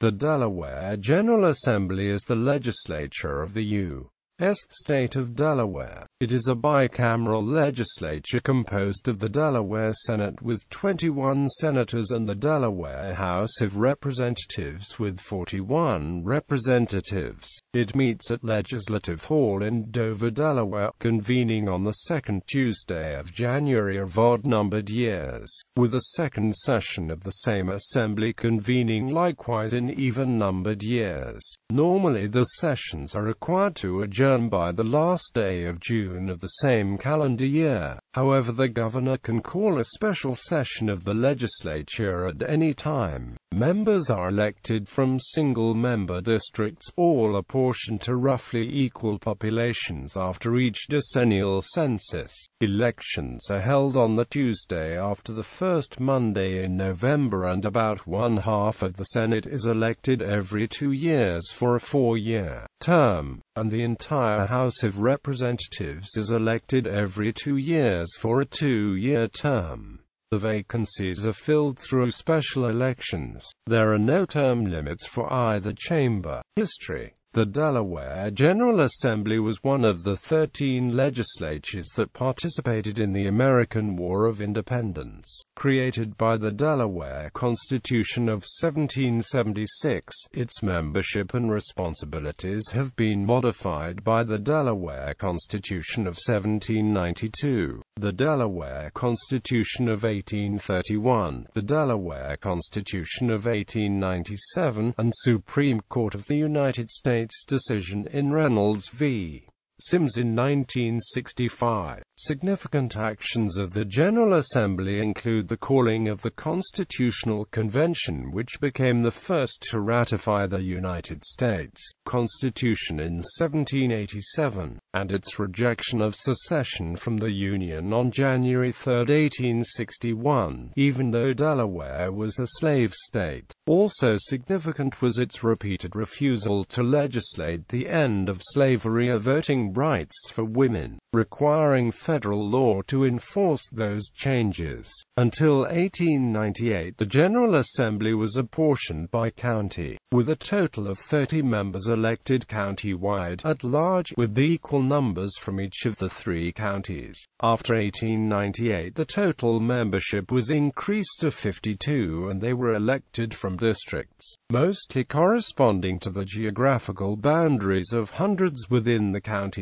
The Delaware General Assembly is the legislature of the U.S. state of Delaware. It is a bicameral legislature composed of the Delaware Senate with 21 senators and the Delaware House of Representatives with 41 representatives. It meets at Legislative Hall in Dover, Delaware, convening on the second Tuesday of January of odd-numbered years, with a second session of the same assembly convening likewise in even-numbered years. Normally the sessions are required to adjourn by the last day of June of the same calendar year. However, the governor can call a special session of the legislature at any time. Members are elected from single-member districts, all apportioned to roughly equal populations after each decennial census. Elections are held on the Tuesday after the first Monday in November, and about one-half of the Senate is elected every 2 years for a 4-year term, and the entire House of Representatives is elected every 2 years for a 2-year term. The vacancies are filled through special elections. There are no term limits for either chamber. History. The Delaware General Assembly was one of the 13 legislatures that participated in the American War of Independence. Created by the Delaware Constitution of 1776, its membership and responsibilities have been modified by the Delaware Constitution of 1792, the Delaware Constitution of 1831, the Delaware Constitution of 1897, and Supreme Court of the United States decision in Reynolds v. Sims in 1965. Significant actions of the General Assembly include the calling of the Constitutional Convention, which became the first to ratify the United States Constitution in 1787, and its rejection of secession from the Union on January 3, 1861, even though Delaware was a slave state. Also significant was its repeated refusal to legislate the end of slavery or voting rights for women, requiring federal law to enforce those changes. Until 1898, the General Assembly was apportioned by county, with a total of 30 members elected county-wide, at large, with equal numbers from each of the 3 counties. After 1898, the total membership was increased to 52, and they were elected from districts, mostly corresponding to the geographical boundaries of hundreds within the counties.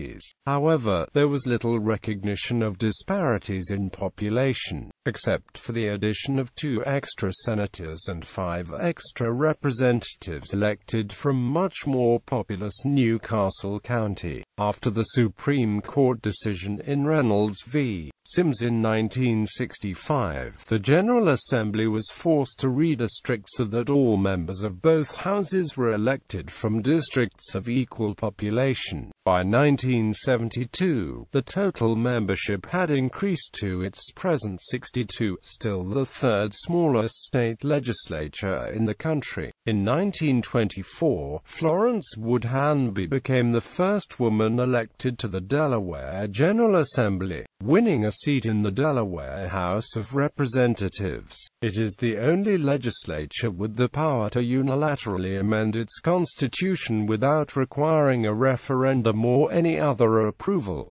However, there was little recognition of disparities in population, except for the addition of 2 extra senators and 5 extra representatives elected from much more populous Newcastle County. After the Supreme Court decision in Reynolds v. Sims in 1965, the General Assembly was forced to redistrict so that all members of both houses were elected from districts of equal population. By 1972, the total membership had increased to its present 62, still the third smallest state legislature in the country. In 1924, Florence Wood Hanby became the first woman elected to the Delaware General Assembly, winning a seat in the Delaware House of Representatives. It is the only legislature with the power to unilaterally amend its constitution without requiring a referendum or any other approval.